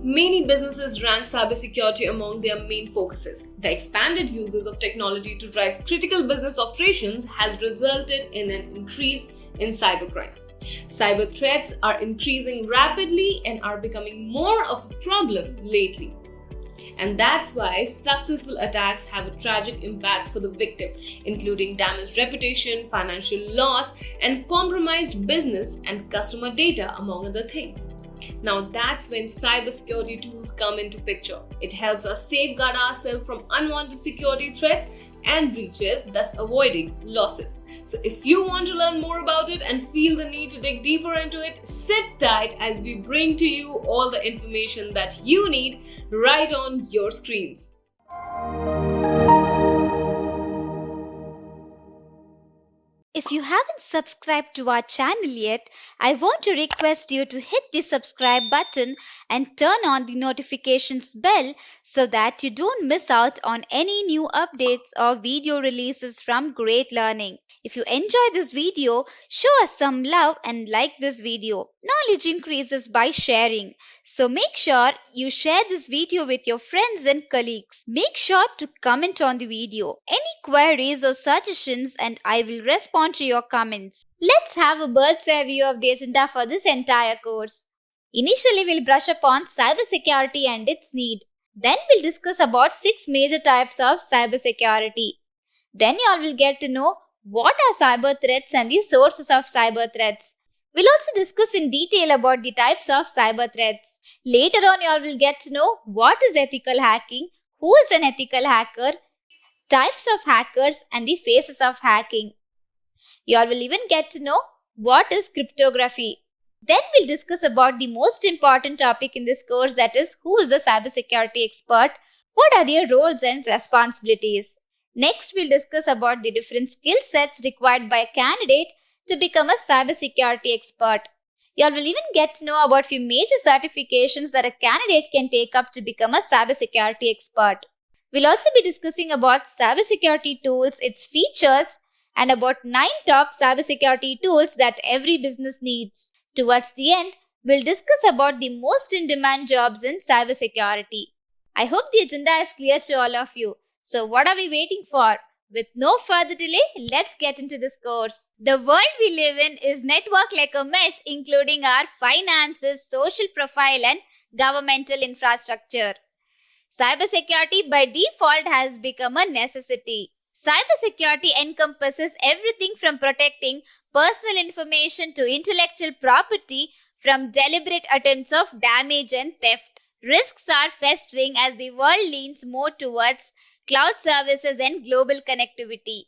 Many businesses rank cybersecurity among their main focuses. The expanded uses of technology to drive critical business operations has resulted in an increase in cybercrime. Cyber threats are increasing rapidly and are becoming more of a problem lately. And that's why successful attacks have a tragic impact for the victim, including damaged reputation, financial loss, and compromised business and customer data, among other things. Now that's when cybersecurity tools come into picture. It helps us safeguard ourselves from unwanted security threats and breaches, thus avoiding losses. So if you want to learn more about it and feel the need to dig deeper into it, sit tight as we bring to you all the information that you need right on your screens. If you haven't subscribed to our channel yet, I want to request you to hit the subscribe button and turn on the notifications bell so that you don't miss out on any new updates or video releases from Great Learning. If you enjoy this video, show us some love and like this video. Knowledge increases by sharing. So make sure you share this video with your friends and colleagues. Make sure to comment on the video. Any queries or suggestions and I will respond to your comments. Let's have a bird's eye view of the agenda for this entire course. Initially, we'll brush upon cybersecurity and its need. Then we'll discuss about 6 major types of cybersecurity. Then you all will get to know what are cyber threats and the sources of cyber threats. We'll also discuss in detail about the types of cyber threats. Later on, you all will get to know what is ethical hacking, who is an ethical hacker, types of hackers and the phases of hacking. You all will even get to know what is cryptography. Then we'll discuss about the most important topic in this course, that is who is a cybersecurity expert, what are their roles and responsibilities. Next, we'll discuss about the different skill sets required by a candidate to become a cybersecurity expert. You all will even get to know about few major certifications that a candidate can take up to become a cybersecurity expert. We'll also be discussing about cybersecurity tools, its features, and about 9 top cybersecurity tools that every business needs. Towards the end, we'll discuss about the most in-demand jobs in cybersecurity. I hope the agenda is clear to all of you. So what are we waiting for? With no further delay, let's get into this course. The world we live in is networked like a mesh, including our finances, social profile, and governmental infrastructure. Cybersecurity by default has become a necessity. Cybersecurity encompasses everything from protecting personal information to intellectual property, from deliberate attempts of damage and theft. Risks are festering as the world leans more towards cloud services and global connectivity.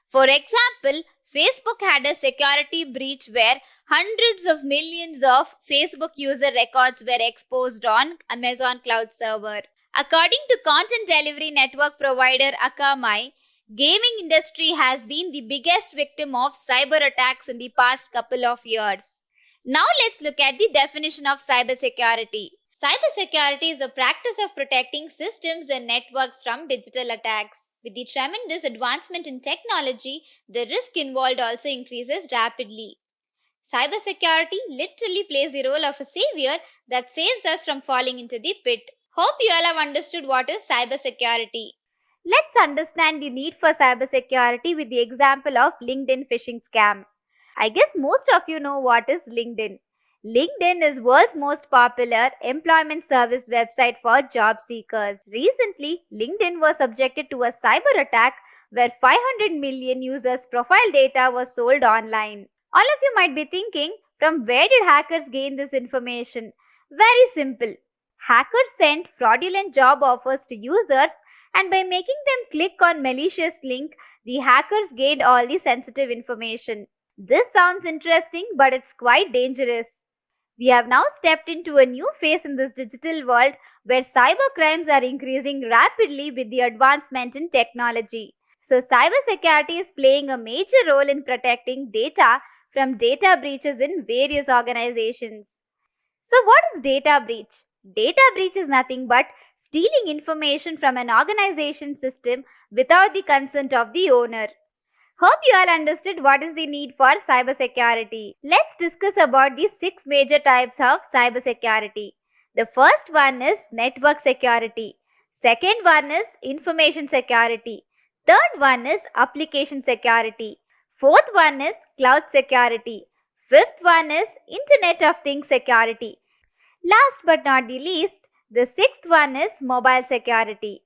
For example, Facebook had a security breach where hundreds of millions of Facebook user records were exposed on Amazon cloud server. According to content delivery network provider Akamai, gaming industry has been the biggest victim of cyber attacks in the past couple of years. Now let's look at the definition of cybersecurity. Cybersecurity is a practice of protecting systems and networks from digital attacks. With the tremendous advancement in technology, the risk involved also increases rapidly. Cybersecurity literally plays the role of a savior that saves us from falling into the pit. Hope you all have understood what is cybersecurity. Let's understand the need for cybersecurity with the example of LinkedIn phishing scam. I guess most of you know what is LinkedIn. LinkedIn is world's most popular employment service website for job seekers. Recently, LinkedIn was subjected to a cyber attack where 500 million users' profile data was sold online. All of you might be thinking, from where did hackers gain this information? Very simple. Hackers sent fraudulent job offers to users, and by making them click on malicious link, the hackers gained all the sensitive information. This sounds interesting, but it's quite dangerous. We have now stepped into a new phase in this digital world where cyber crimes are increasing rapidly with the advancement in technology. So cybersecurity is playing a major role in protecting data from data breaches in various organizations. So what is data breach? Data breach is nothing but stealing information from an organization system without the consent of the owner. Hope you all understood what is the need for cybersecurity. Let's discuss about the 6 major types of cybersecurity. The first one is network security. Second one is information security. Third one is application security. Fourth one is cloud security. Fifth one is Internet of Things security. Last but not the least, the sixth one is mobile security.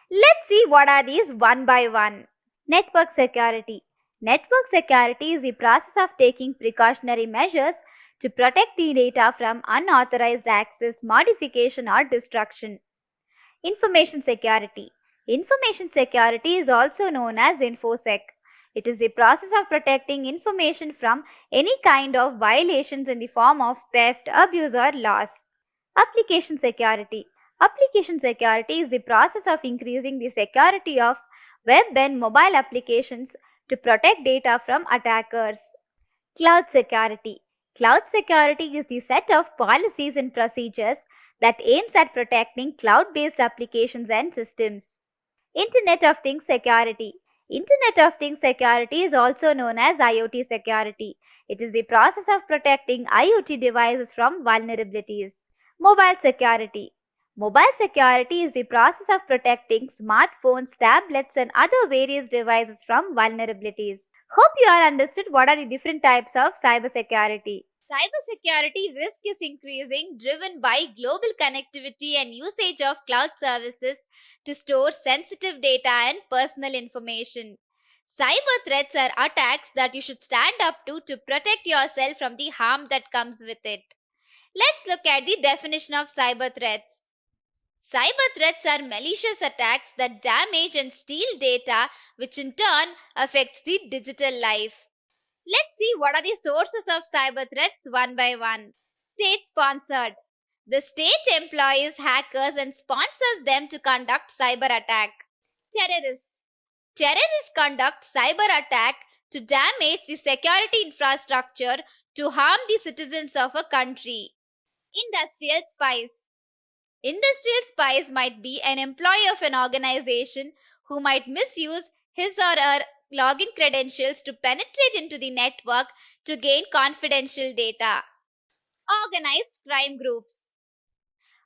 Let's see what are these one by one. Network security. Network security is the process of taking precautionary measures to protect the data from unauthorized access, modification, or destruction. Information security. Information security is also known as InfoSec. It is the process of protecting information from any kind of violations in the form of theft, abuse, or loss. Application security. Application security is the process of increasing the security of web and mobile applications to protect data from attackers. Cloud security. Cloud security is the set of policies and procedures that aims at protecting cloud-based applications and systems. Internet of Things security. Internet of Things security is also known as IoT security. It is the process of protecting IoT devices from vulnerabilities. Mobile security. Mobile security is the process of protecting smartphones, tablets, and other various devices from vulnerabilities. Hope you all understood what are the different types of cybersecurity. Cybersecurity risk is increasing, driven by global connectivity and usage of cloud services to store sensitive data and personal information. Cyber threats are attacks that you should stand up to protect yourself from the harm that comes with it. Let's look at the definition of cyber threats. Cyber threats are malicious attacks that damage and steal data, which in turn affects the digital life. Let's see what are the sources of cyber threats one by one. State sponsored. The state employs hackers and sponsors them to conduct cyber attack. Terrorists. Terrorists conduct cyber attack to damage the security infrastructure to harm the citizens of a country. Industrial spies. Industrial spies might be an employee of an organization who might misuse his or her login credentials to penetrate into the network to gain confidential data. Organized crime groups.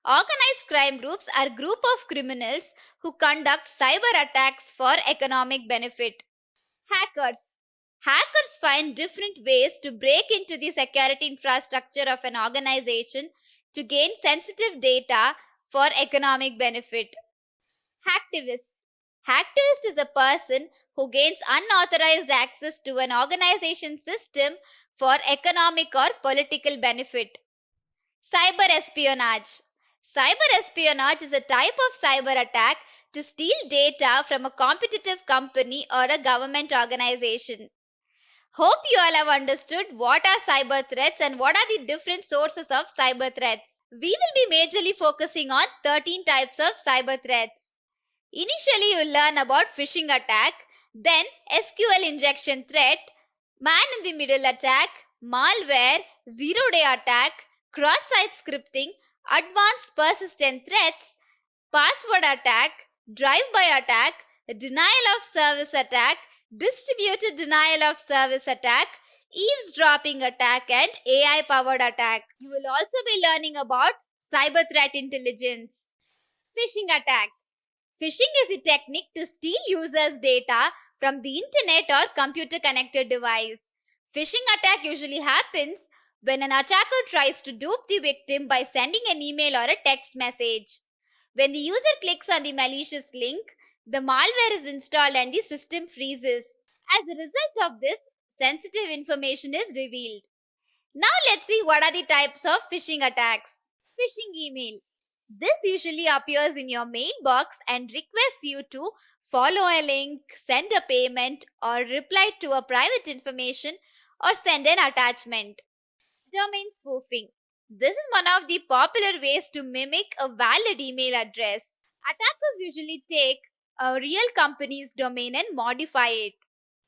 Organized crime groups are a group of criminals who conduct cyber attacks for economic benefit. Hackers. Hackers find different ways to break into the security infrastructure of an organization to gain sensitive data for economic benefit. Hacktivist. Hacktivist is a person who gains unauthorized access to an organization's system for economic or political benefit. Cyber espionage. Cyber espionage is a type of cyber attack to steal data from a competitive company or a government organization. Hope you all have understood what are cyber threats and what are the different sources of cyber threats. We will be majorly focusing on 13 types of cyber threats. Initially, you will learn about phishing attack, then SQL injection threat, man in the middle attack, malware, zero-day attack, cross-site scripting, advanced persistent threats, password attack, drive-by attack, denial of service attack, distributed denial of service attack, eavesdropping attack, and AI powered attack. You will also be learning about cyber threat intelligence. Phishing attack. Phishing is a technique to steal users' data from the internet or computer connected device. Phishing attack usually happens when an attacker tries to dupe the victim by sending an email or a text message. When the user clicks on the malicious link, the malware is installed and the system freezes. As a result of this, sensitive information is revealed. Now let's see what are the types of phishing attacks. Phishing email. This usually appears in your mailbox and requests you to follow a link, send a payment, or reply to a private information or send an attachment. Domain spoofing. This is one of the popular ways to mimic a valid email address. Attackers usually take a real company's domain and modify it.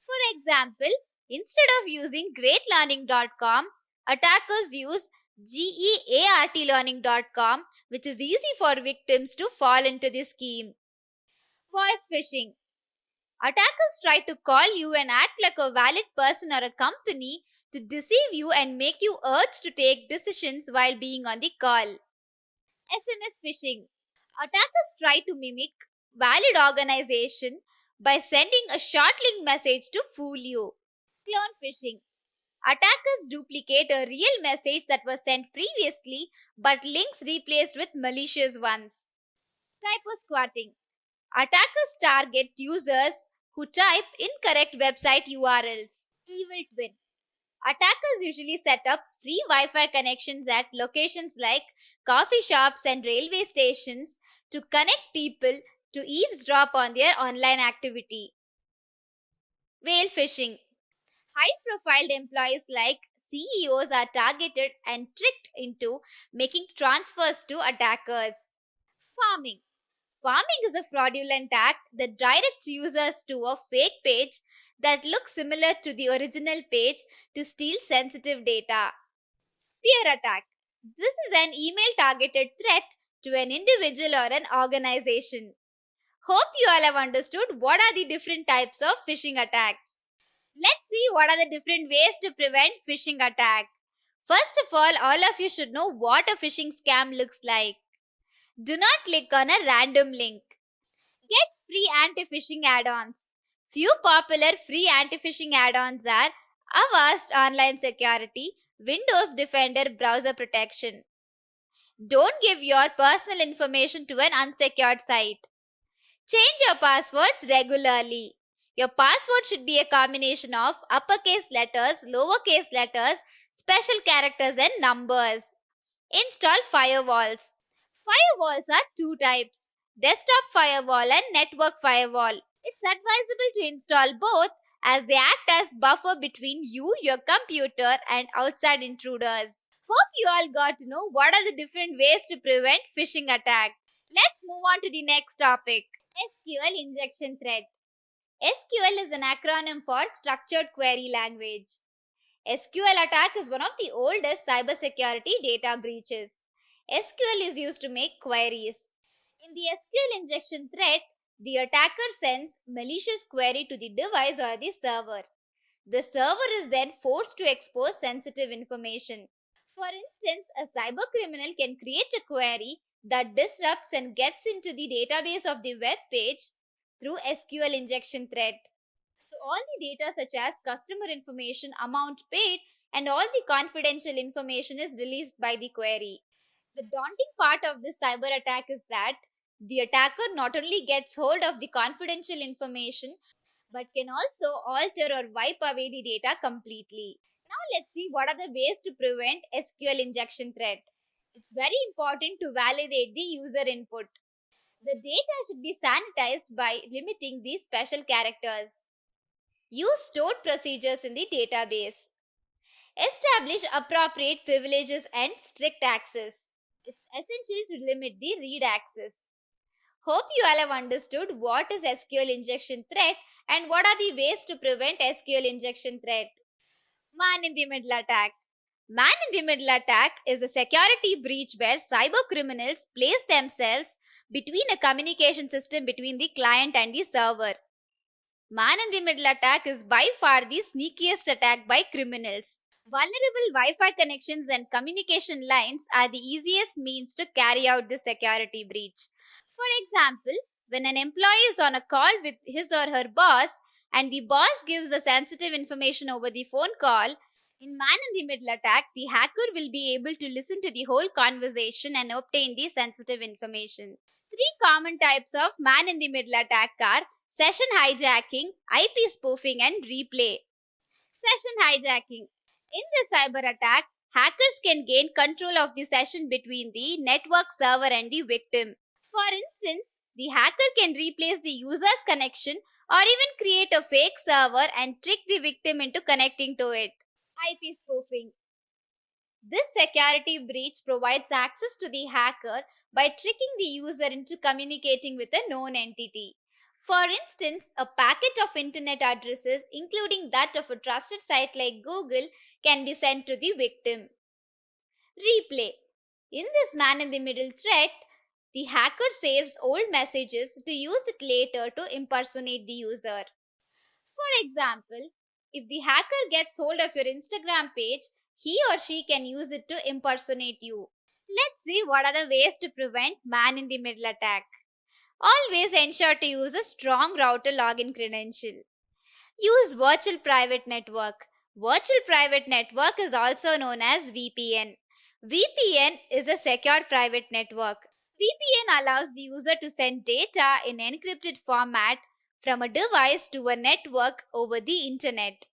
For example, instead of using greatlearning.com, attackers use geartlearning.com, which is easy for victims to fall into the scheme. Voice phishing. Attackers try to call you and act like a valid person or a company to deceive you and make you urge to take decisions while being on the call. SMS phishing. Attackers try to mimic valid organization by sending a short link message to fool you. Clone phishing. Attackers duplicate a real message that was sent previously but links replaced with malicious ones. Typo squatting. Attackers target users who type incorrect website URLs. Evil twin. Attackers usually set up free Wi Fi connections at locations like coffee shops and railway stations to connect people to eavesdrop on their online activity. Whale phishing. High profile employees like CEOs are targeted and tricked into making transfers to attackers. Farming. Farming is a fraudulent act that directs users to a fake page that looks similar to the original page to steal sensitive data. Spear attack. This is an email targeted threat to an individual or an organization. Hope you all have understood what are the different types of phishing attacks. Let's see what are the different ways to prevent phishing attack. First of all of you should know what a phishing scam looks like. Do not click on a random link. Get free anti-phishing add-ons. Few popular free anti-phishing add-ons are Avast Online Security, Windows Defender Browser Protection. Don't give your personal information to an unsecured site. Change your passwords regularly. Your password should be a combination of uppercase letters, lowercase letters, special characters, and numbers. Install firewalls. Firewalls are two types: desktop firewall and network firewall. It's advisable to install both as they act as buffer between you, your computer, and outside intruders. Hope you all got to know what are the different ways to prevent phishing attack. Let's move on to the next topic. SQL injection threat. SQL is an acronym for Structured Query Language. SQL attack is one of the oldest cybersecurity data breaches. SQL is used to make queries. In the SQL injection threat, the attacker sends malicious query to the device or the server. The server is then forced to expose sensitive information. For instance, a cybercriminal can create a query that disrupts and gets into the database of the web page through SQL injection threat. So all the data such as customer information, amount paid, and all the confidential information is released by the query. The daunting part of this cyber attack is that the attacker not only gets hold of the confidential information but can also alter or wipe away the data completely. Now let's see what are the ways to prevent SQL injection threat. It's very important to validate the user input. The data should be sanitized by limiting these special characters. Use stored procedures in the database. Establish appropriate privileges and strict access. It's essential to limit the read access. Hope you all have understood what is SQL injection threat and what are the ways to prevent SQL injection threat. Man in the middle attack. Man in the middle attack is a security breach where cyber criminals place themselves between a communication system between the client and the server. Man in the middle attack is by far the sneakiest attack by criminals. Vulnerable Wi Fi connections and communication lines are the easiest means to carry out the security breach. For example, when an employee is on a call with his or her boss and the boss gives the sensitive information over the phone call, in man in the middle attack, the hacker will be able to listen to the whole conversation and obtain the sensitive information. Three common types of man in the middle attack are session hijacking, IP spoofing, and replay. Session hijacking. In the cyber attack, hackers can gain control of the session between the network server and the victim. For instance, the hacker can replace the user's connection or even create a fake server and trick the victim into connecting to it. IP spoofing. This security breach provides access to the hacker by tricking the user into communicating with a known entity. For instance, a packet of internet addresses, including that of a trusted site like Google, can be sent to the victim. Replay. In this man in the middle threat, the hacker saves old messages to use it later to impersonate the user. For example, if the hacker gets hold of your Instagram page, he or she can use it to impersonate you. Let's see what are the ways to prevent man in the middle attack. Always ensure to use a strong router login credential. Use virtual private network. Virtual private network is also known as VPN. VPN is a secure private network. VPN allows the user to send data in encrypted format from a device to a network over the internet.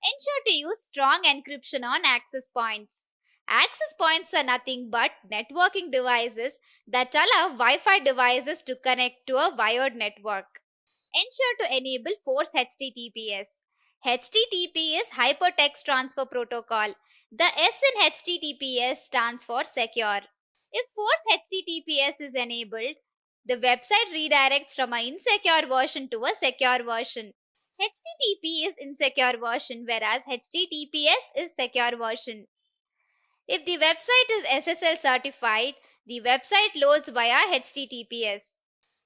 Ensure to use strong encryption on access points. Access points are nothing but networking devices that allow Wi Fi devices to connect to a wired network. Ensure to enable force HTTPS. HTTP is Hypertext Transfer Protocol. The S in HTTPS stands for secure. If force HTTPS is enabled, the website redirects from an insecure version to a secure version. HTTP is insecure version whereas HTTPS is secure version. If the website is SSL certified, the website loads via HTTPS.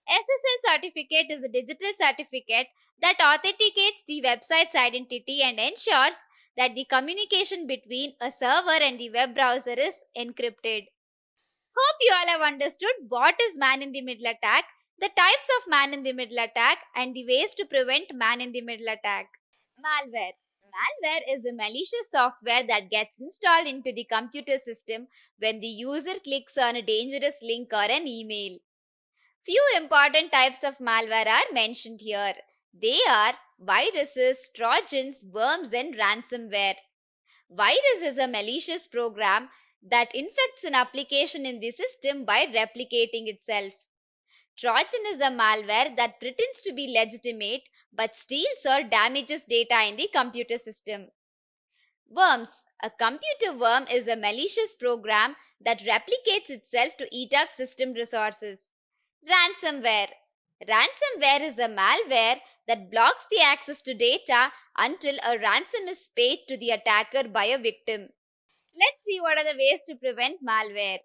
SSL certificate is a digital certificate that authenticates the website's identity and ensures that the communication between a server and the web browser is encrypted. Hope you all have understood what is man in the middle attack, the types of man in the middle attack, and the ways to prevent man in the middle attack. Malware. Malware is a malicious software that gets installed into the computer system when the user clicks on a dangerous link or an email. Few important types of malware are mentioned here. They are viruses, trojans, worms, and ransomware. Virus is a malicious program that infects an application in the system by replicating itself. Trojan is a malware that pretends to be legitimate but steals or damages data in the computer system. Worms. A computer worm is a malicious program that replicates itself to eat up system resources. Ransomware. Ransomware is a malware that blocks the access to data until a ransom is paid to the attacker by a victim. Let's see what are the ways to prevent malware.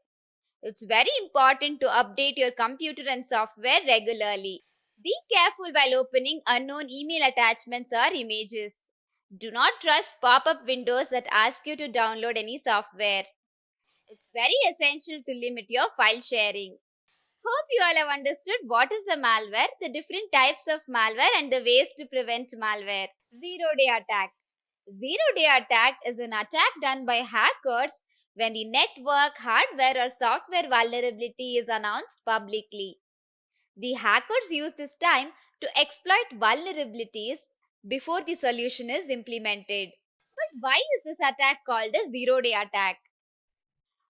It's very important to update your computer and software regularly. Be careful while opening unknown email attachments or images. Do not trust pop up windows that ask you to download any software. It's very essential to limit your file sharing. Hope you all have understood what is a malware, the different types of malware, and the ways to prevent malware. Zero day attack. Zero day attack is an attack done by hackers when the network, hardware, or software vulnerability is announced publicly. The hackers use this time to exploit vulnerabilities before the solution is implemented. But why is this attack called a zero day attack?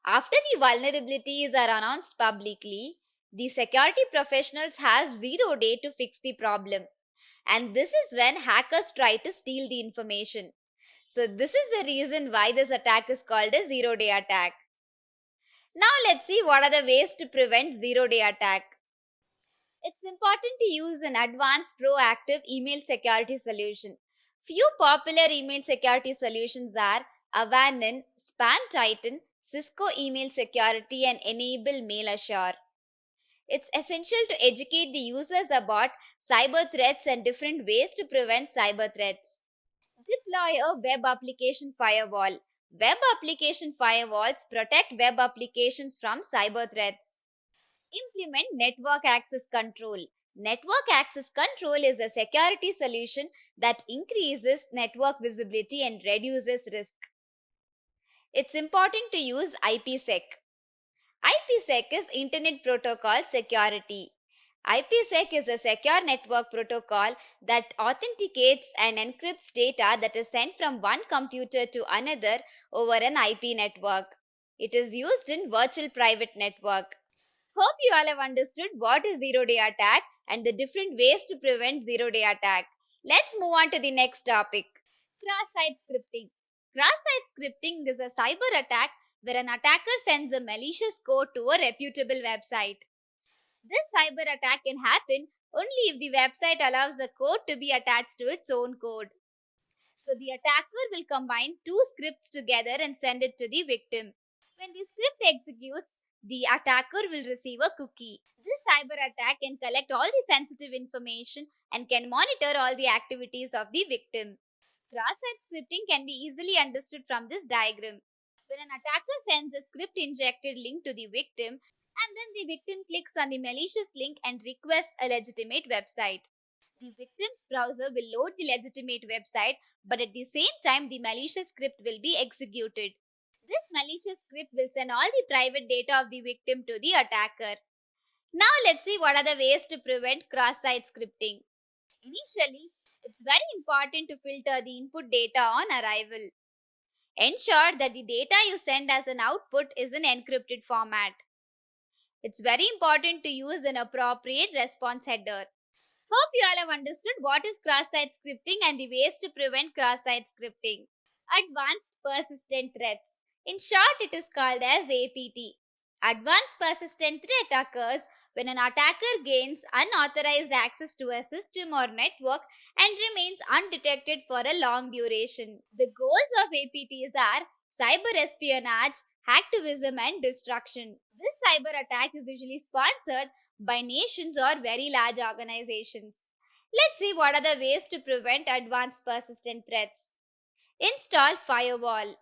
After the vulnerabilities are announced publicly, the security professionals have 0 day to fix the problem. And this is when hackers try to steal the information. So, this is the reason why this attack is called a 0 day attack. Now, let's see what are the ways to prevent 0 day attack. It's important to use an advanced proactive email security solution. Few popular email security solutions are Avanan, Spam Titan, Cisco Email Security, and Enable Mail Assure. It's essential to educate the users about cyber threats and different ways to prevent cyber threats. Deploy a web application firewall. Web application firewalls protect web applications from cyber threats. Implement network access control. Network access control is a security solution that increases network visibility and reduces risk. It's important to use IPsec. IPsec is Internet Protocol Security. IPsec is a secure network protocol that authenticates and encrypts data that is sent from one computer to another over an IP network. It is used in virtual private network. Hope you all have understood what is zero day attack and the different ways to prevent zero day attack. Let's move on to the next topic. Cross-site scripting. Cross-site scripting is a cyber attack where an attacker sends a malicious code to a reputable website. This cyber attack can happen only if the website allows a code to be attached to its own code. So the attacker will combine two scripts together and send it to the victim. When the script executes, the attacker will receive a cookie. This cyber attack can collect all the sensitive information and can monitor all the activities of the victim. Cross-site scripting can be easily understood from this diagram. When an attacker sends a script injected link to the victim, and then the victim clicks on the malicious link and requests a legitimate website. The victim's browser will load the legitimate website, but at the same time, the malicious script will be executed. This malicious script will send all the private data of the victim to the attacker. Now, let's see what are the ways to prevent cross site scripting. Initially, it's very important to filter the input data on arrival. Ensure that the data you send as an output is in encrypted format. It's very important to use an appropriate response header. Hope you all have understood what is cross-site scripting and the ways to prevent cross-site scripting. Advanced persistent threats. In short, it is called as APT. Advanced persistent threat occurs when an attacker gains unauthorized access to a system or network and remains undetected for a long duration. The goals of APTs are cyber espionage, hacktivism, and destruction. This cyber attack is usually sponsored by nations or very large organizations. Let's see what are the ways to prevent advanced persistent threats. Install firewall.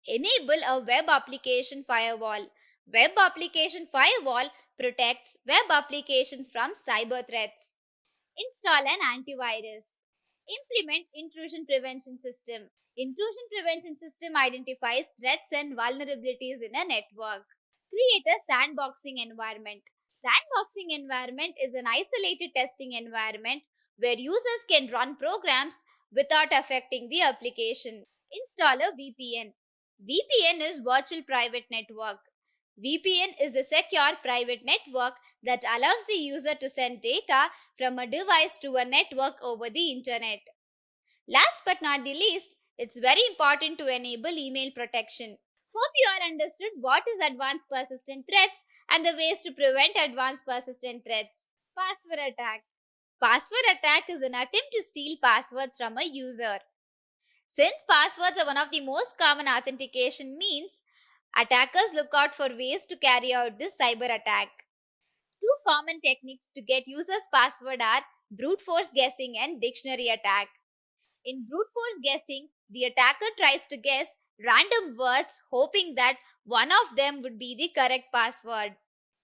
Enable a web application firewall. Web application firewall protects web applications from cyber threats. Install an antivirus. Implement intrusion prevention system. Intrusion prevention system identifies threats and vulnerabilities in a network. Create a sandboxing environment. Sandboxing environment is an isolated testing environment where users can run programs without affecting the application. Install a VPN. VPN is virtual private network. VPN is a secure private network that allows the user to send data from a device to a network over the internet. Last but not the least, it's very important to enable email protection. Hope you all understood what is advanced persistent threats and the ways to prevent advanced persistent threats. Password attack. Password attack is an attempt to steal passwords from a user. Since passwords are one of the most common authentication means, attackers look out for ways to carry out this cyber attack. Two common techniques to get users' password are brute force guessing and dictionary attack. In brute force guessing, the attacker tries to guess random words hoping that one of them would be the correct password.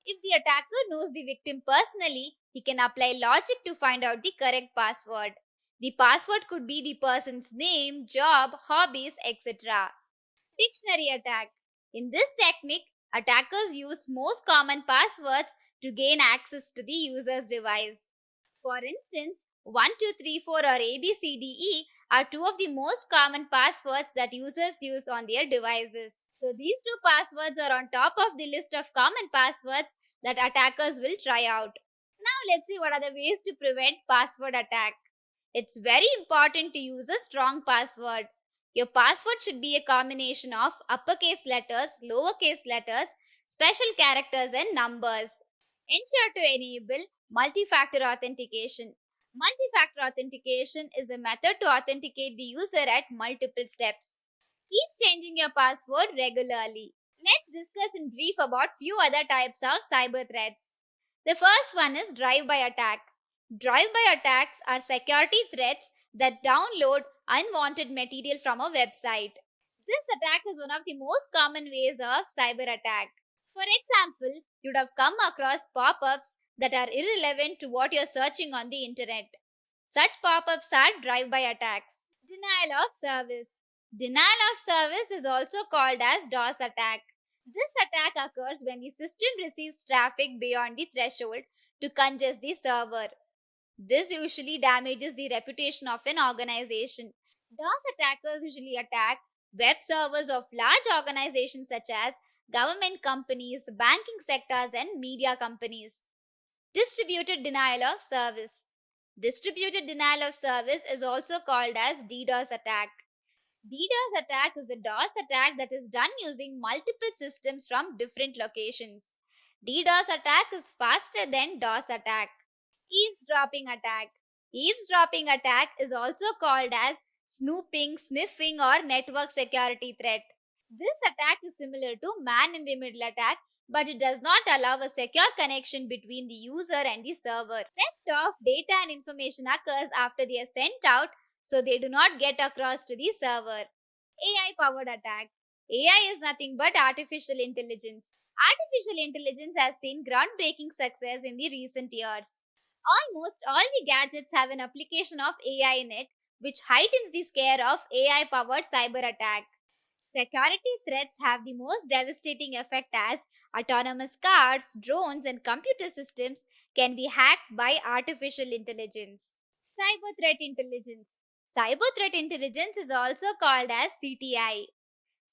If the attacker knows the victim personally, he can apply logic to find out the correct password. The password could be the person's name, job, hobbies, etc. Dictionary attack. In this technique, attackers use most common passwords to gain access to the user's device. For instance, 1234 or ABCDE are two of the most common passwords that users use on their devices. So these two passwords are on top of the list of common passwords that attackers will try out. Now let's see what are the ways to prevent password attack. It's very important to use a strong password. Your password should be a combination of uppercase letters, lowercase letters, special characters, and numbers. Ensure to enable multi-factor authentication. Multi-factor authentication is a method to authenticate the user at multiple steps. Keep changing your password regularly. Let's discuss in brief about few other types of cyber threats. The first one is drive-by attack. Drive-by attacks are security threats that download unwanted material from a website. This attack is one of the most common ways of cyber attack. For example, you'd have come across pop-ups that are irrelevant to what you're searching on the internet. Such pop-ups are drive-by attacks. Denial of service. Denial of service is also called as DOS attack. This attack occurs when the system receives traffic beyond the threshold to congest the server. This usually damages the reputation of an organization. DOS attackers usually attack web servers of large organizations such as government companies, banking sectors, and media companies. Distributed denial of service. Distributed denial of service is also called as DDoS attack. DDoS attack is a DOS attack that is done using multiple systems from different locations. DDoS attack is faster than DOS attack. Eavesdropping attack. Eavesdropping attack is also called as snooping, sniffing, or network security threat. This attack is similar to man in the middle attack, but it does not allow a secure connection between the user and the server. Theft of data and information occurs after they are sent out, so they do not get across to the server. AI powered attack. AI is nothing but artificial intelligence. Artificial intelligence has seen groundbreaking success in the recent years. Almost all the gadgets have an application of AI in it, which heightens the scare of AI powered cyber attack. Security threats have the most devastating effect as autonomous cars, drones, and computer systems can be hacked by artificial intelligence. Cyber threat intelligence. Cyber threat intelligence is also called as CTI.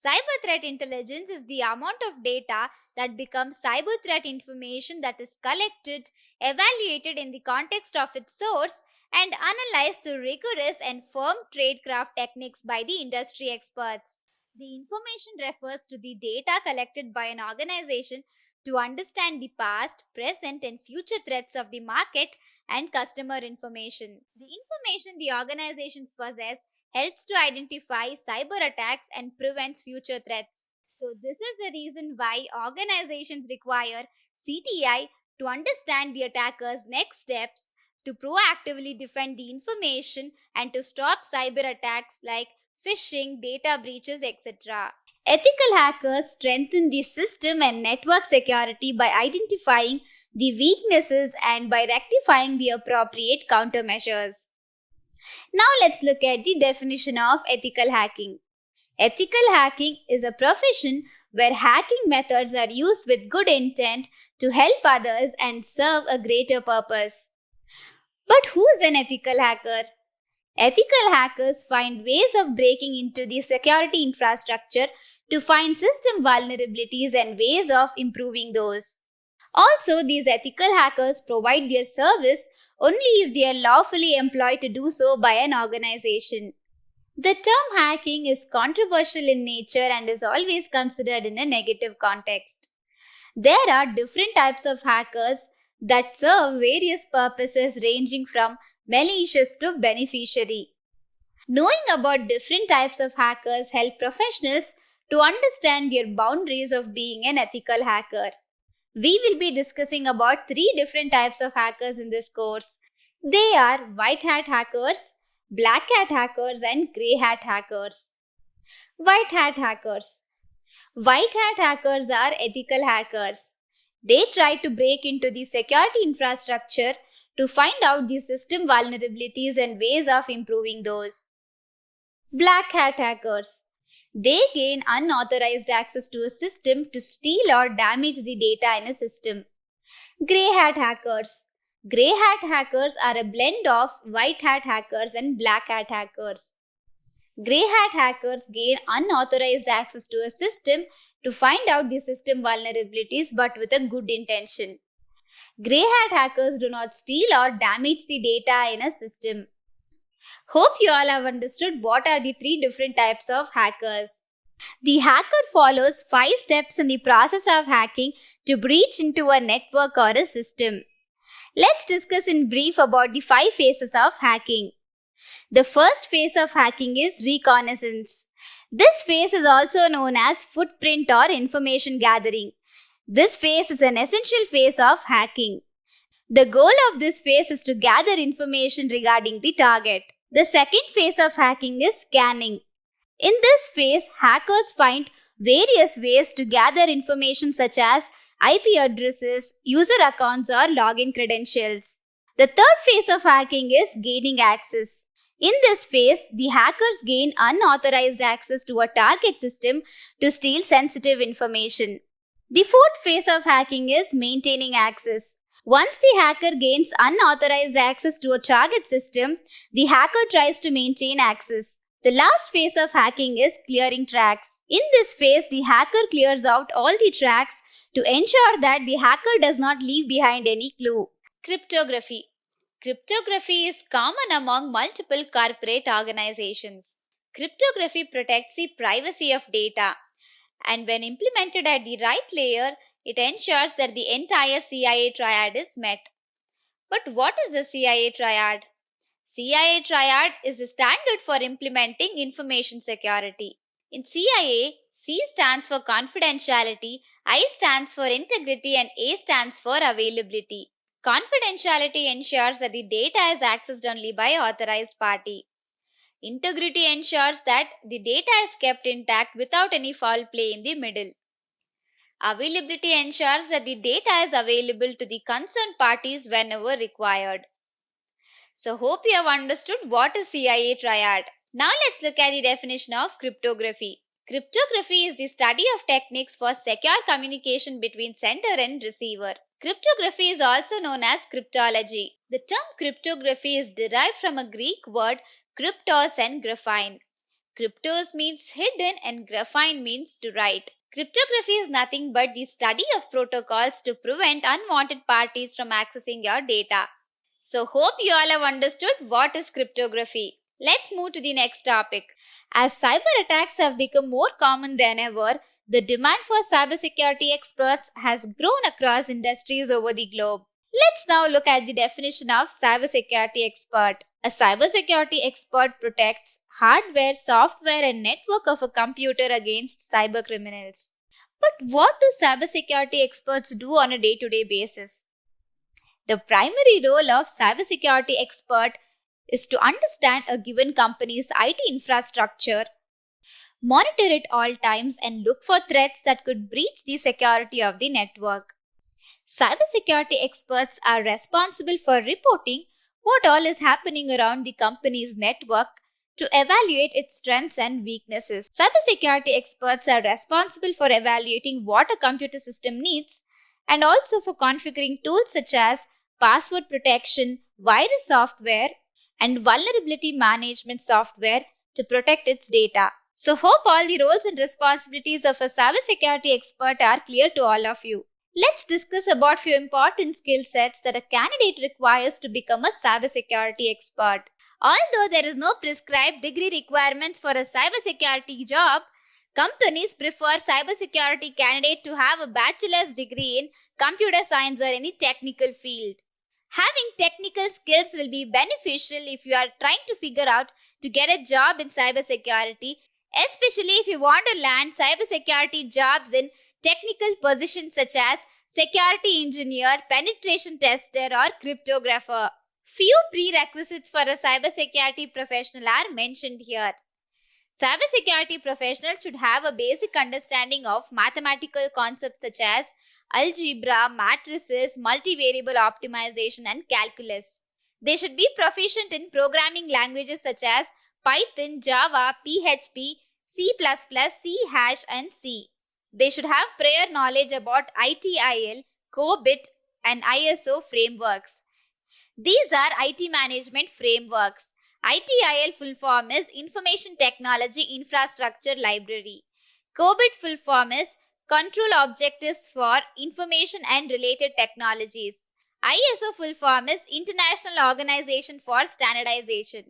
Cyber threat intelligence is the amount of data that becomes cyber threat information that is collected, evaluated in the context of its source, and analyzed through rigorous and firm tradecraft techniques by the industry experts. The information refers to the data collected by an organization to understand the past, present, and future threats of the market and customer information. The information the organizations possess helps to identify cyber attacks and prevents future threats. So, this is the reason why organizations require CTI to understand the attacker's next steps, to proactively defend the information, and to stop cyber attacks like phishing, data breaches, etc. Ethical hackers strengthen the system and network security by identifying the weaknesses and by rectifying the appropriate countermeasures. Now let's look at the definition of ethical hacking. Ethical hacking is a profession where hacking methods are used with good intent to help others and serve a greater purpose. But who is an ethical hacker? Ethical hackers find ways of breaking into the security infrastructure to find system vulnerabilities and ways of improving those. Also, these ethical hackers provide their service only if they are lawfully employed to do so by an organization. The term hacking is controversial in nature and is always considered in a negative context. There are different types of hackers that serve various purposes ranging from malicious to beneficiary. Knowing about different types of hackers help professionals to understand their boundaries of being an ethical hacker. We will be discussing about three different types of hackers in this course. They are white hat hackers, black hat hackers, and grey hat hackers. White hat hackers. White hat hackers are ethical hackers. They try to break into the security infrastructure to find out the system vulnerabilities and ways of improving those. Black hat hackers. They gain unauthorized access to a system to steal or damage the data in a system. Grey hat hackers. Grey hat hackers are a blend of white hat hackers and black hat hackers. Grey hat hackers gain unauthorized access to a system to find out the system vulnerabilities but with a good intention. Grey hat hackers do not steal or damage the data in a system. Hope you all have understood what are the three different types of hackers. The hacker follows 5 steps in the process of hacking to breach into a network or a system. Let's discuss in brief about the 5 phases of hacking. The first phase of hacking is reconnaissance. This phase is also known as footprint or information gathering. This phase is an essential phase of hacking. The goal of this phase is to gather information regarding the target. The second phase of hacking is scanning. In this phase, hackers find various ways to gather information such as IP addresses, user accounts, or login credentials. The third phase of hacking is gaining access. In this phase, the hackers gain unauthorized access to a target system to steal sensitive information. The fourth phase of hacking is maintaining access. Once the hacker gains unauthorized access to a target system, the hacker tries to maintain access. The last phase of hacking is clearing tracks. In this phase, the hacker clears out all the tracks to ensure that the hacker does not leave behind any clue. Cryptography. Cryptography is common among multiple corporate organizations. Cryptography protects the privacy of data, and when implemented at the right layer, it ensures that the entire CIA triad is met. But what is the CIA triad? CIA triad is a standard for implementing information security. In CIA, C stands for confidentiality, I stands for integrity, and A stands for availability. Confidentiality ensures that the data is accessed only by authorized party. Integrity ensures that the data is kept intact without any foul play in the middle. Availability ensures that the data is available to the concerned parties whenever required. So, hope you have understood what is CIA triad. Now, let's look at the definition of cryptography. Cryptography is the study of techniques for secure communication between sender and receiver. Cryptography is also known as cryptology. The term cryptography is derived from a Greek word kryptos and graphene. Kryptos means hidden and graphene means to write. Cryptography is nothing but the study of protocols to prevent unwanted parties from accessing your data. So, hope you all have understood what is cryptography. Let's move to the next topic. As cyber attacks have become more common than ever, the demand for cybersecurity experts has grown across industries over the globe. Let's now look at the definition of cybersecurity expert. A cybersecurity expert protects hardware, software, and network of a computer against cybercriminals. But what do cybersecurity experts do on a day-to-day basis? The primary role of cybersecurity expert is to understand a given company's IT infrastructure, monitor it all times, and look for threats that could breach the security of the network. Cybersecurity experts are responsible for reporting what all is happening around the company's network to evaluate its strengths and weaknesses. Cybersecurity experts are responsible for evaluating what a computer system needs and also for configuring tools such as password protection, virus software, and vulnerability management software to protect its data. So, hope all the roles and responsibilities of a cybersecurity expert are clear to all of you. Let's discuss about few important skill sets that a candidate requires to become a cybersecurity expert. Although there is no prescribed degree requirements for a cybersecurity job, companies prefer cybersecurity candidate to have a bachelor's degree in computer science or any technical field. Having technical skills will be beneficial if you are trying to figure out to get a job in cybersecurity, especially if you want to land cybersecurity jobs in technical positions such as security engineer, penetration tester, or cryptographer. Few prerequisites for a cybersecurity professional are mentioned here. Cybersecurity professionals should have a basic understanding of mathematical concepts such as algebra, matrices, multivariable optimization, and calculus. They should be proficient in programming languages such as Python, Java, PHP, C++, C hash, and C. They should have prior knowledge about ITIL, COBIT, and ISO frameworks. These are IT management frameworks. ITIL full form is Information Technology Infrastructure Library. COBIT full form is Control Objectives for Information and Related Technologies. ISO full form is International Organization for Standardization.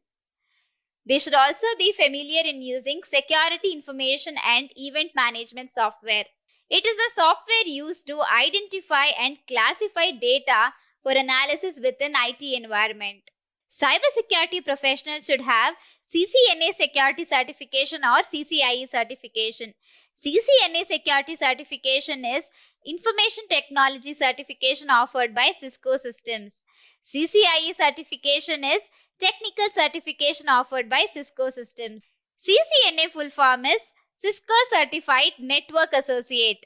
They should also be familiar in using security information and event management software. It is a software used to identify and classify data for analysis within IT environment. Cybersecurity professionals should have CCNA Security Certification or CCIE certification. CCNA Security Certification is Information Technology Certification offered by Cisco Systems. CCIE certification is Technical Certification offered by Cisco Systems. CCNA full form is Cisco Certified Network Associate.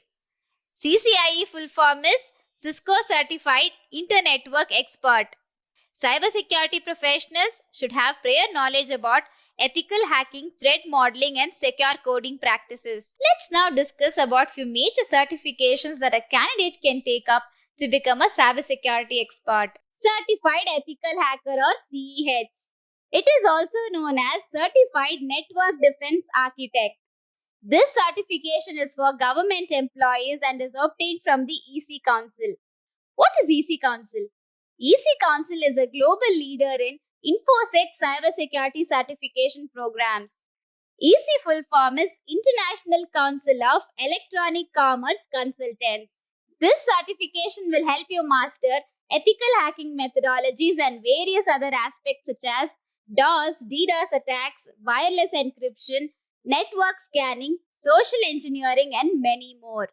CCIE full form is Cisco Certified Internetwork Expert. Cybersecurity professionals should have prior knowledge about ethical hacking, threat modeling, and secure coding practices. Let's now discuss about few major certifications that a candidate can take up to become a cybersecurity expert. Certified Ethical Hacker or CEH. It is also known as Certified Network Defense Architect. This certification is for government employees and is obtained from the EC Council. What is EC Council? EC Council is a global leader in InfoSec cybersecurity certification programs. EC full form is International Council of Electronic Commerce Consultants. This certification will help you master ethical hacking methodologies and various other aspects such as DOS, DDoS attacks, wireless encryption, network scanning, social engineering, and many more.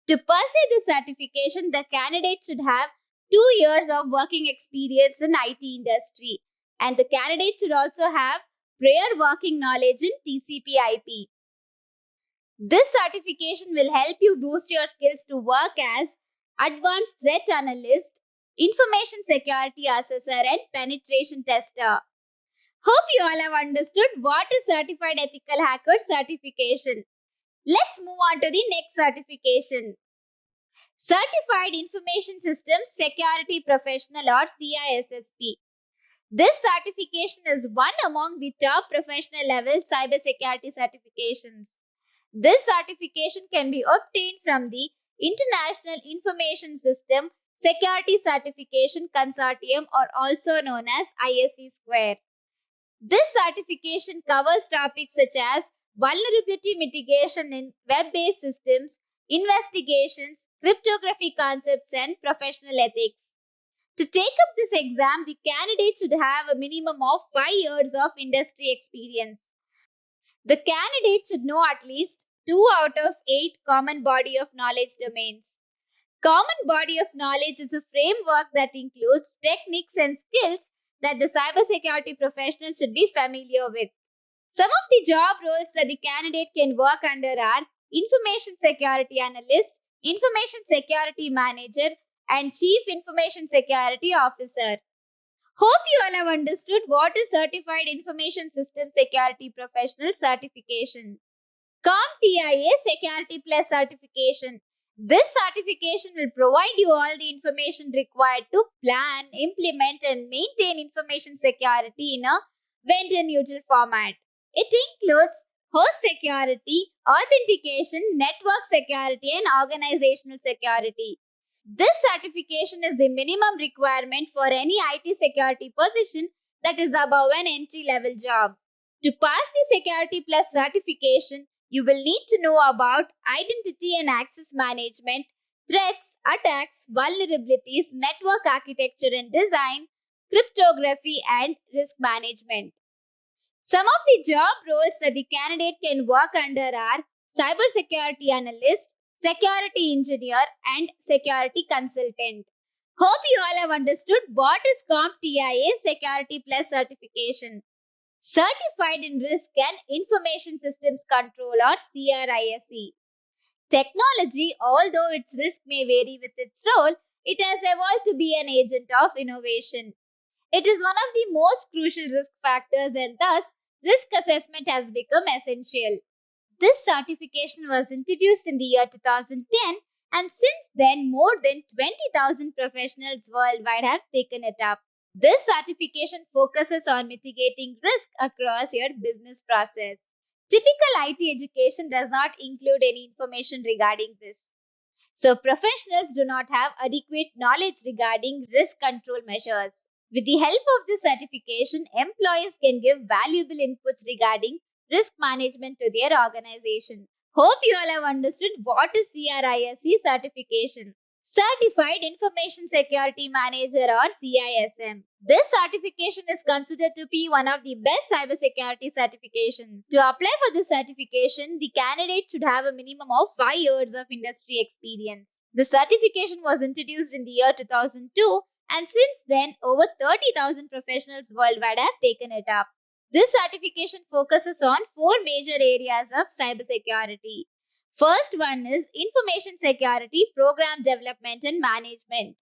To pursue this certification, the candidate should have 2 years of working experience in IT industry, and the candidate should also have prior working knowledge in TCP/IP. This certification will help you boost your skills to work as advanced threat analyst, information security assessor, and penetration tester. Hope you all have understood what is Certified Ethical Hacker certification. Let's move on to the next certification. Certified Information Systems Security Professional or CISSP. This certification is one among the top professional level cybersecurity certifications. This certification can be obtained from the International Information System Security Certification Consortium, or also known as ISC Square. This certification covers topics such as vulnerability mitigation in web-based systems, investigations, cryptography concepts, and professional ethics. To take up this exam, the candidate should have a minimum of 5 years of industry experience. The candidate should know at least 2 out of 8 common body of knowledge domains. Common body of knowledge is a framework that includes techniques and skills that the cybersecurity professional should be familiar with. Some of the job roles that the candidate can work under are Information Security Analyst, Information Security Manager, and Chief Information Security Officer. Hope you all have understood what is Certified Information System Security Professional certification. CompTIA Security Plus certification. This certification will provide you all the information required to plan, implement, and maintain information security in a vendor-neutral format. It includes host security, authentication, network security, and organizational security. This certification is the minimum requirement for any IT security position that is above an entry-level job. To pass the Security Plus certification, you will need to know about identity and access management, threats, attacks, vulnerabilities, network architecture and design, cryptography, and risk management. Some of the job roles that the candidate can work under are cybersecurity analyst, security engineer, and security consultant. Hope you all have understood what is CompTIA Security Plus certification. Certified in Risk and Information Systems Control or CRISC. Technology, although its risk may vary with its role, it has evolved to be an agent of innovation. It is one of the most crucial risk factors, and thus risk assessment has become essential. This certification was introduced in the year 2010, and since then more than 20,000 professionals worldwide have taken it up. This certification focuses on mitigating risk across your business process. Typical IT education does not include any information regarding this. So professionals do not have adequate knowledge regarding risk control measures. With the help of this certification, employees can give valuable inputs regarding risk management to their organization. Hope you all have understood what is CRISC certification. Certified Information Security Manager or CISM. This certification is considered to be one of the best cybersecurity certifications. To apply for this certification, the candidate should have a minimum of 5 years of industry experience. The certification was introduced in the year 2002, and since then over 30,000 professionals worldwide have taken it up. This certification focuses on 4 major areas of cybersecurity. First one is Information Security Program Development and Management.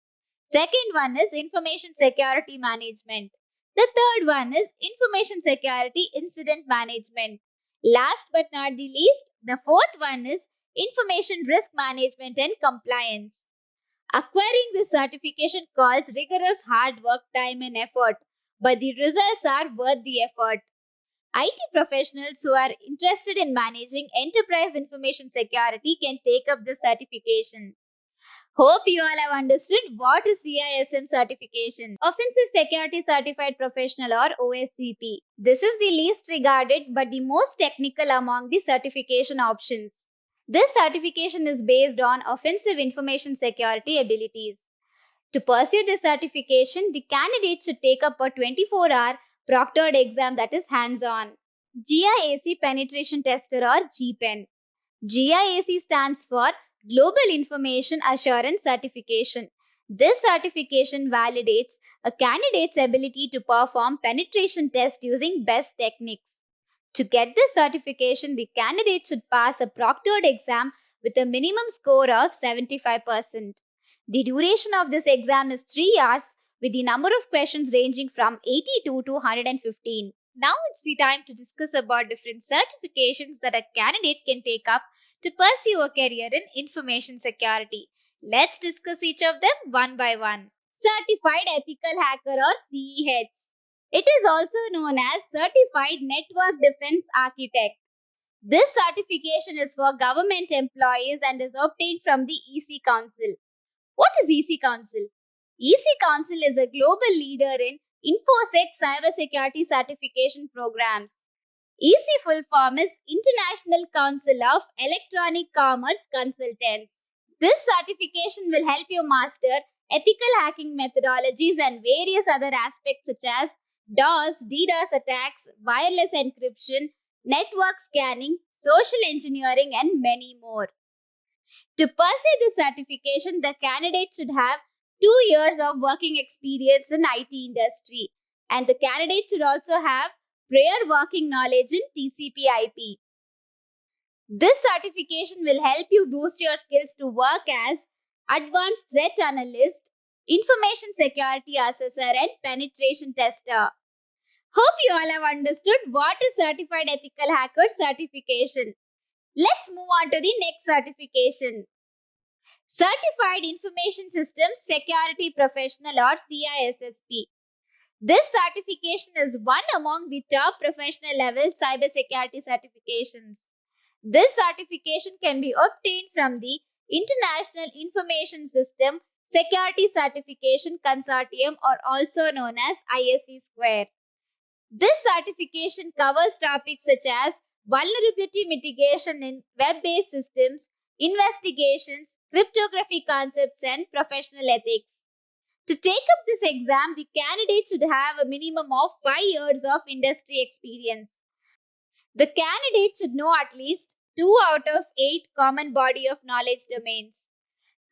Second one is Information Security Management. The third one is Information Security Incident Management. Last but not the least, the fourth one is Information Risk Management and Compliance. Acquiring this certification calls rigorous hard work, time and effort, but the results are worth the effort. IT professionals who are interested in managing enterprise information security can take up this certification. Hope you all have understood what is CISM certification. Offensive Security Certified Professional or OSCP. This is the least regarded but the most technical among the certification options. This certification is based on offensive information security abilities. To pursue this certification, the candidate should take up a 24-hour proctored exam that is hands-on. GIAC Penetration Tester or GPEN. GIAC stands for Global Information Assurance Certification. This certification validates a candidate's ability to perform penetration tests using best techniques. To get this certification, the candidate should pass a proctored exam with a minimum score of 75%. The duration of this exam is 3 hours, with the number of questions ranging from 82 to 115. Now it's the time to discuss about different certifications that a candidate can take up to pursue a career in information security. Let's discuss each of them one by one. Certified Ethical Hacker or CEH. It is also known as Certified Network Defense Architect. This certification is for government employees and is obtained from the EC Council. What is EC Council? EC Council is a global leader in InfoSec cybersecurity certification programs. EC full form is International Council of Electronic Commerce Consultants. This certification will help you master ethical hacking methodologies and various other aspects such as DOS, DDoS attacks, wireless encryption, network scanning, social engineering, and many more. To pursue this certification, the candidate should have 2 years of working experience in IT industry, and the candidate should also have prior working knowledge in TCP/IP. This certification will help you boost your skills to work as advanced threat analyst, information security assessor, and penetration tester. Hope you all have understood what is Certified Ethical Hacker certification. Let's move on to the next certification. Certified Information Systems Security Professional or CISSP. This certification is one among the top professional level cybersecurity certifications. This certification can be obtained from the International Information System Security Certification Consortium, or also known as ISC². This certification covers topics such as vulnerability mitigation in web-based systems, investigations, cryptography concepts, and professional ethics. To take up this exam, the candidate should have a minimum of 5 years of industry experience. The candidate should know at least 2 out of 8 common body of knowledge domains.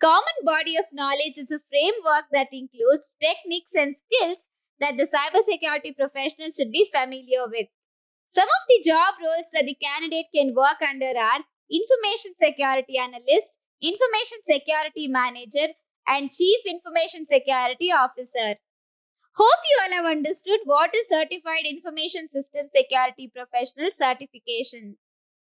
Common body of knowledge is a framework that includes techniques and skills that the cybersecurity professional should be familiar with. Some of the job roles that the candidate can work under are Information Security Analyst, Information Security Manager, and Chief Information Security Officer. Hope you all have understood what is Certified Information System Security Professional certification.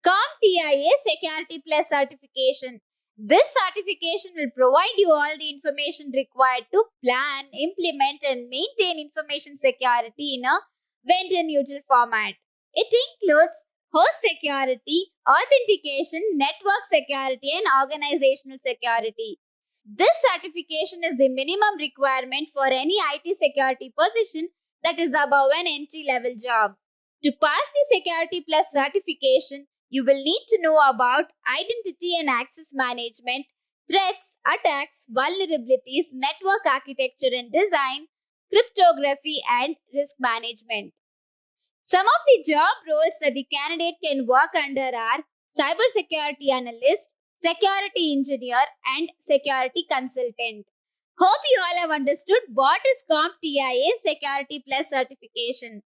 CompTIA Security Plus certification. This certification will provide you all the information required to plan, implement, and maintain information security in a vendor-neutral format. It includes host security, authentication, network security, and organizational security. This certification is the minimum requirement for any IT security position that is above an entry-level job. To pass the Security Plus certification, you will need to know about identity and access management, threats, attacks, vulnerabilities, network architecture and design, cryptography, and risk management. Some of the job roles that the candidate can work under are cybersecurity analyst, security engineer, and security consultant. Hope you all have understood what is CompTIA Security Plus certification.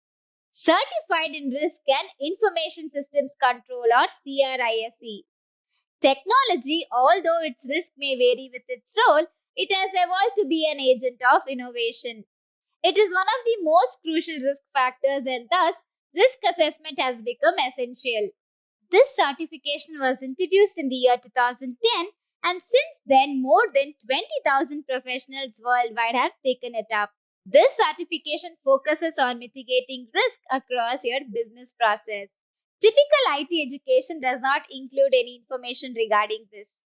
Certified in Risk and Information Systems Control or CRISC. Technology, although its risk may vary with its role, it has evolved to be an agent of innovation. It is one of the most crucial risk factors, and thus risk assessment has become essential. This certification was introduced in the year 2010, and since then more than 20,000 professionals worldwide have taken it up. This certification focuses on mitigating risk across your business process. Typical IT education does not include any information regarding this.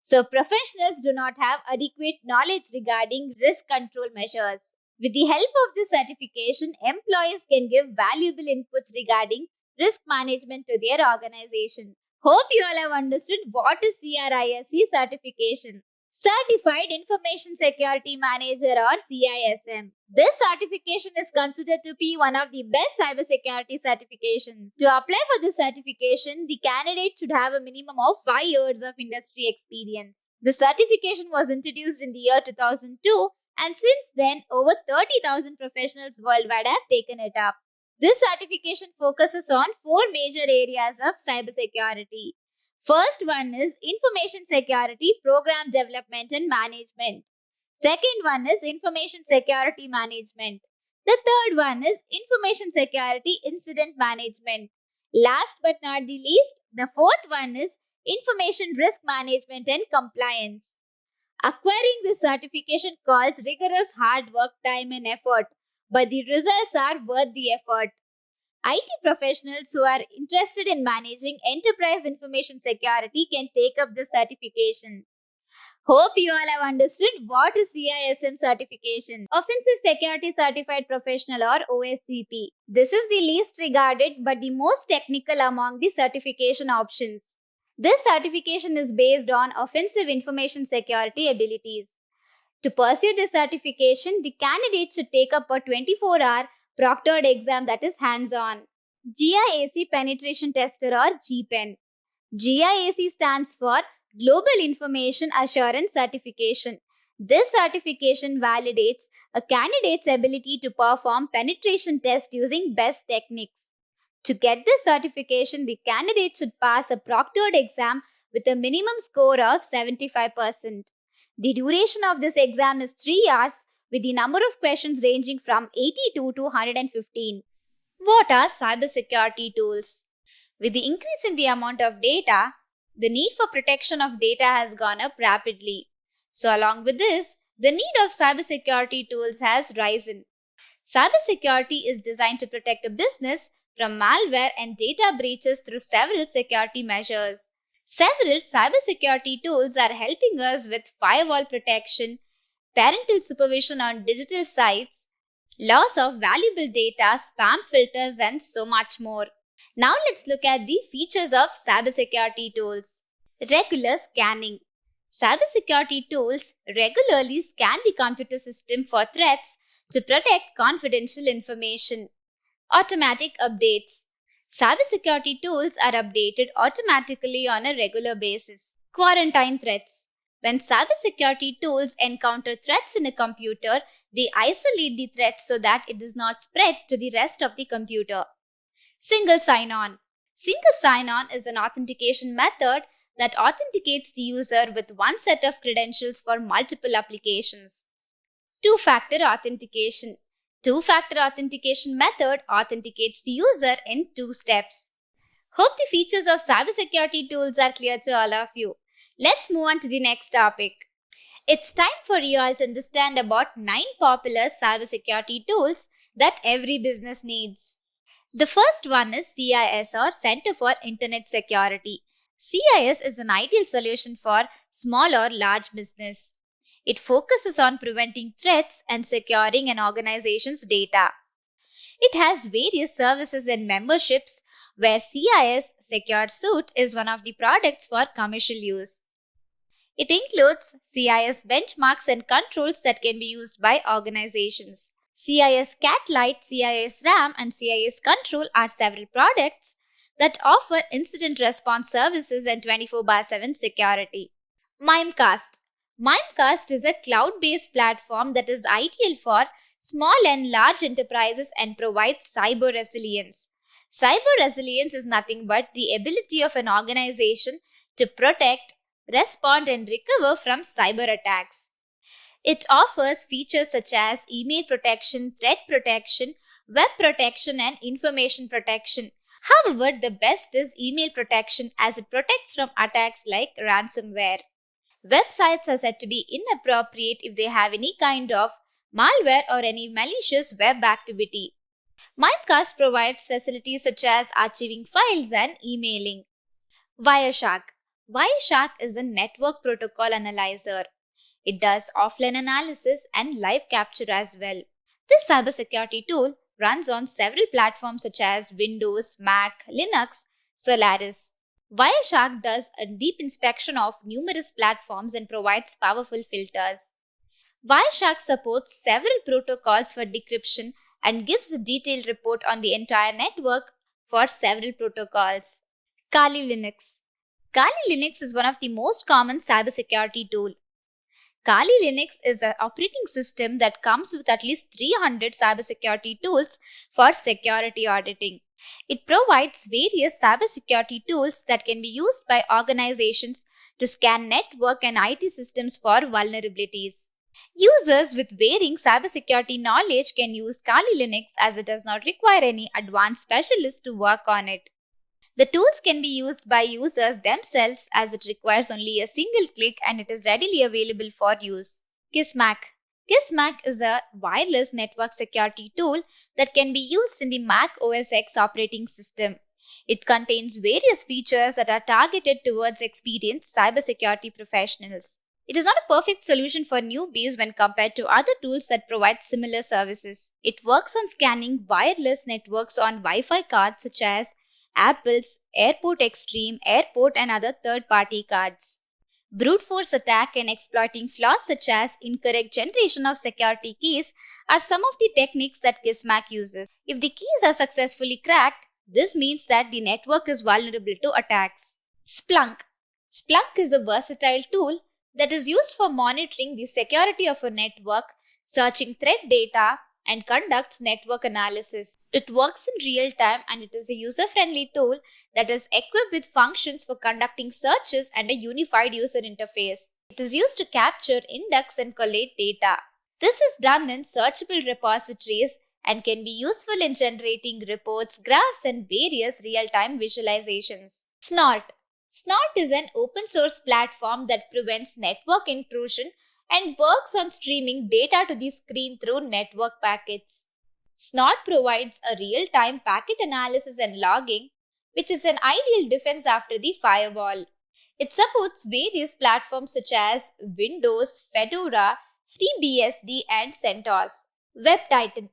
So professionals do not have adequate knowledge regarding risk control measures. With the help of this certification, employees can give valuable inputs regarding risk management to their organization. Hope you all have understood what is CRISC certification. Certified Information Security Manager or CISM. This certification is considered to be one of the best cybersecurity certifications. To apply for this certification, the candidate should have a minimum of 5 years of industry experience. The certification was introduced in the year 2002, and since then, over 30,000 professionals worldwide have taken it up. This certification focuses on four major areas of cybersecurity. First one is information security, program development and management. Second one is information security management. The third one is information security incident management. Last but not the least, the fourth one is information risk management and compliance. Acquiring this certification calls rigorous hard work, time, and effort, but the results are worth the effort. IT professionals who are interested in managing enterprise information security can take up this certification. Hope you all have understood what is CISM certification. Offensive Security Certified Professional or OSCP. This is the least regarded but the most technical among the certification options. This certification is based on offensive information security abilities. To pursue this certification, the candidate should take up a 24-hour proctored exam that is hands-on. GIAC Penetration Tester or GPEN. GIAC stands for Global Information Assurance Certification. This certification validates a candidate's ability to perform penetration tests using best techniques. To get this certification, the candidate should pass a proctored exam with a minimum score of 75%. The duration of this exam is 3 hours with the number of questions ranging from 82 to 115. What are cybersecurity tools? With the increase in the amount of data, the need for protection of data has gone up rapidly. So along with this, the need of cybersecurity tools has risen. Cybersecurity is designed to protect a business from malware and data breaches through several security measures. Several cybersecurity tools are helping us with firewall protection, parental supervision on digital sites, loss of valuable data, spam filters, and so much more. Now let's look at the features of cybersecurity tools. Regular scanning. Cybersecurity tools regularly scan the computer system for threats to protect confidential information. Automatic updates. Cybersecurity tools are updated automatically on a regular basis. Quarantine threats. When cybersecurity tools encounter threats in a computer, they isolate the threat so that it does not spread to the rest of the computer. Single sign-on. Single sign-on is an authentication method that authenticates the user with one set of credentials for multiple applications. Two-factor authentication. Two-factor authentication method authenticates the user in 2 steps. Hope the features of cybersecurity tools are clear to all of you. Let's move on to the next topic. It's time for you all to understand about 9 popular cybersecurity tools that every business needs. The first one is CIS or Center for Internet Security. CIS is an ideal solution for small or large business. It focuses on preventing threats and securing an organization's data. It has various services and memberships where CIS Secured Suite is one of the products for commercial use. It includes CIS benchmarks and controls that can be used by organizations. CIS Catlight, CIS RAM, and CIS Control are several products that offer incident response services and 24/7 security. Mimecast. Mimecast is a cloud-based platform that is ideal for small and large enterprises and provides cyber resilience. Cyber resilience is nothing but the ability of an organization to protect, respond, and recover from cyber attacks. It offers features such as email protection, threat protection, web protection, and information protection. However, the best is email protection as it protects from attacks like ransomware. Websites are said to be inappropriate if they have any kind of malware or any malicious web activity. Mimecast provides facilities such as archiving files and emailing. Wireshark. Wireshark is a network protocol analyzer. It does offline analysis and live capture as well. This cybersecurity tool runs on several platforms such as Windows, Mac, Linux, Solaris. Wireshark does a deep inspection of numerous platforms and provides powerful filters. Wireshark supports several protocols for decryption and gives a detailed report on the entire network for several protocols. Kali Linux. Kali Linux is one of the most common cybersecurity tools. Kali Linux is an operating system that comes with at least 300 cybersecurity tools for security auditing. It provides various cybersecurity tools that can be used by organizations to scan network and IT systems for vulnerabilities. Users with varying cybersecurity knowledge can use Kali Linux as it does not require any advanced specialists to work on it. The tools can be used by users themselves as it requires only a single click and it is readily available for use. Kismac. Kismac is a wireless network security tool that can be used in the Mac OS X operating system. It contains various features that are targeted towards experienced cybersecurity professionals. It is not a perfect solution for newbies when compared to other tools that provide similar services. It works on scanning wireless networks on Wi-Fi cards such as Apple's Airport Extreme, Airport, and other third party cards. Brute force attack and exploiting flaws such as incorrect generation of security keys are some of the techniques that Kismac uses. If the keys are successfully cracked, this means that the network is vulnerable to attacks. Splunk. Splunk is a versatile tool that is used for monitoring the security of a network, searching threat data, and conducts network analysis. It works in real time and it is a user friendly tool that is equipped with functions for conducting searches and a unified user interface. It is used to capture, index, and collate data. This is done in searchable repositories and can be useful in generating reports, graphs, and various real time visualizations. Snort. Snort is an open source platform that prevents network intrusion and works on streaming data to the screen through network packets. Snort provides a real-time packet analysis and logging, which is an ideal defense after the firewall. It supports various platforms such as Windows, Fedora, FreeBSD, and CentOS. WebTitan.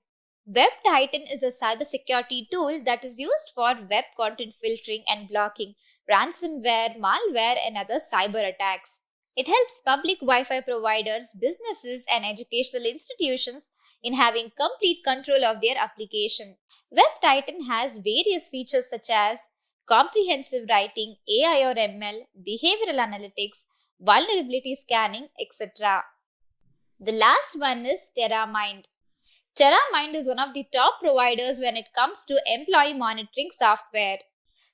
WebTitan is a cybersecurity tool that is used for web content filtering and blocking ransomware, malware, and other cyber attacks. It helps public Wi-Fi providers, businesses, and educational institutions in having complete control of their application. WebTitan has various features such as comprehensive writing, AI or ML, behavioral analytics, vulnerability scanning, etc. The last one is TerraMind. TerraMind is one of the top providers when it comes to employee monitoring software.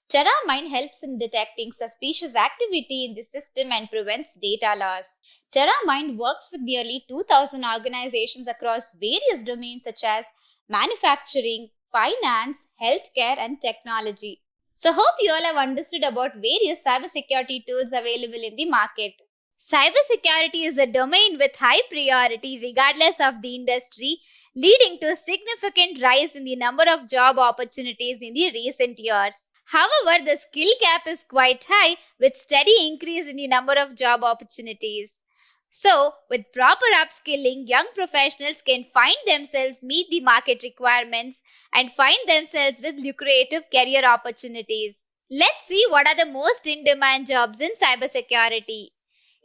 TerraMind helps in detecting suspicious activity in the system and prevents data loss. TerraMind works with nearly 2,000 organizations across various domains such as manufacturing, finance, healthcare, and technology. So, hope you all have understood about various cybersecurity tools available in the market. Cybersecurity is a domain with high priority regardless of the industry, leading to a significant rise in the number of job opportunities in the recent years. However, the skill gap is quite high with steady increase in the number of job opportunities. So, with proper upskilling, young professionals can find themselves meet the market requirements and find themselves with lucrative career opportunities. Let's see what are the most in-demand jobs in cybersecurity.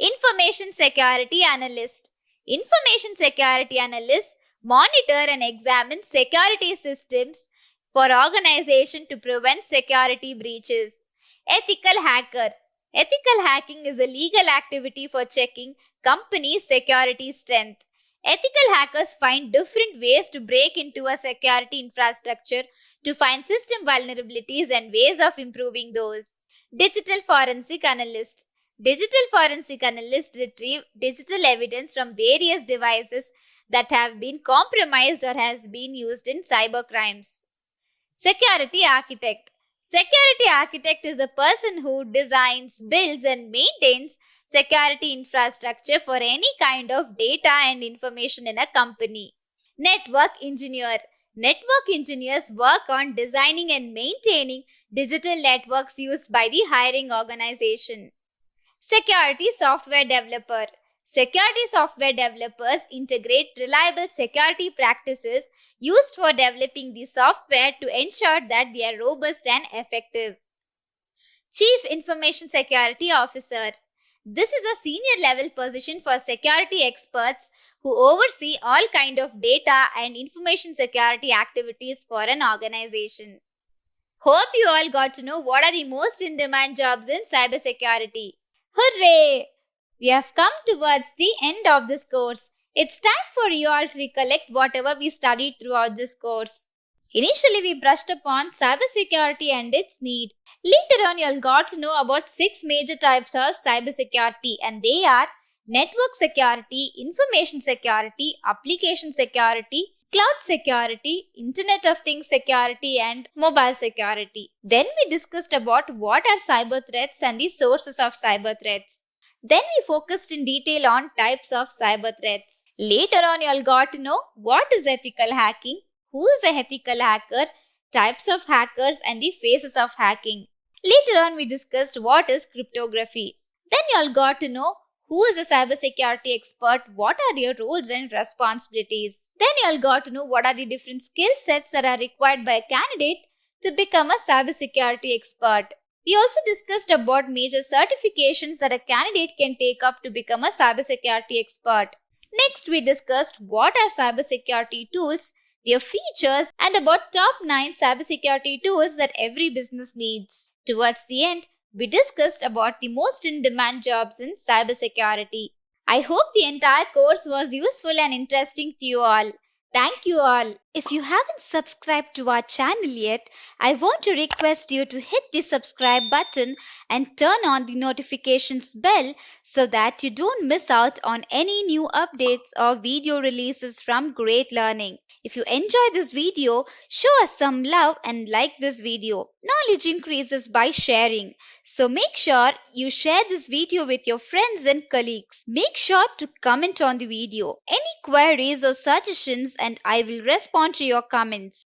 Information Security Analyst. Information Security Analysts monitor and examine security systems for organization to prevent security breaches. Ethical Hacker. Ethical hacking is a legal activity for checking companies' security strength. Ethical hackers find different ways to break into a security infrastructure to find system vulnerabilities and ways of improving those. Digital Forensic Analyst. Digital forensic analysts retrieve digital evidence from various devices that have been compromised or has been used in cybercrimes. Security architect. Security architect is a person who designs, builds, and maintains security infrastructure for any kind of data and information in a company. Network engineer. Network engineers work on designing and maintaining digital networks used by the hiring organization. Security software developer. Security software developers integrate reliable security practices used for developing the software to ensure that they are robust and effective. Chief Information Security Officer. This is a senior level position for security experts who oversee all kind of data and information security activities for an organization. Hope you all got to know what are the most in-demand jobs in cybersecurity. Hooray! We have come towards the end of this course. It's time for you all to recollect whatever we studied throughout this course. Initially, we brushed upon cybersecurity and its need. Later on, you all got to know about 6 major types of cybersecurity, and they are network security, information security, application security, cloud security, Internet of Things security, and mobile security. Then we discussed about what are cyber threats and the sources of cyber threats. Then we focused in detail on types of cyber threats. Later on, you all got to know what is ethical hacking, who is a ethical hacker, types of hackers, and the phases of hacking. Later on, we discussed what is cryptography. Then you all got to know who is a cybersecurity expert, what are their roles and responsibilities. Then you all got to know what are the different skill sets that are required by a candidate to become a cybersecurity expert. We also discussed about major certifications that a candidate can take up to become a cybersecurity expert. Next, we discussed what are cybersecurity tools, their features, and about top 9 cybersecurity tools that every business needs. Towards the end, we discussed about the most in-demand jobs in cybersecurity. I hope the entire course was useful and interesting to you all. Thank you all. If you haven't subscribed to our channel yet, I want to request you to hit the subscribe button and turn on the notifications bell so that you don't miss out on any new updates or video releases from Great Learning. If you enjoy this video, show us some love and like this video. Knowledge increases by sharing. So make sure you share this video with your friends and colleagues. Make sure to comment on the video. Any queries or suggestions and I will respond to your comments.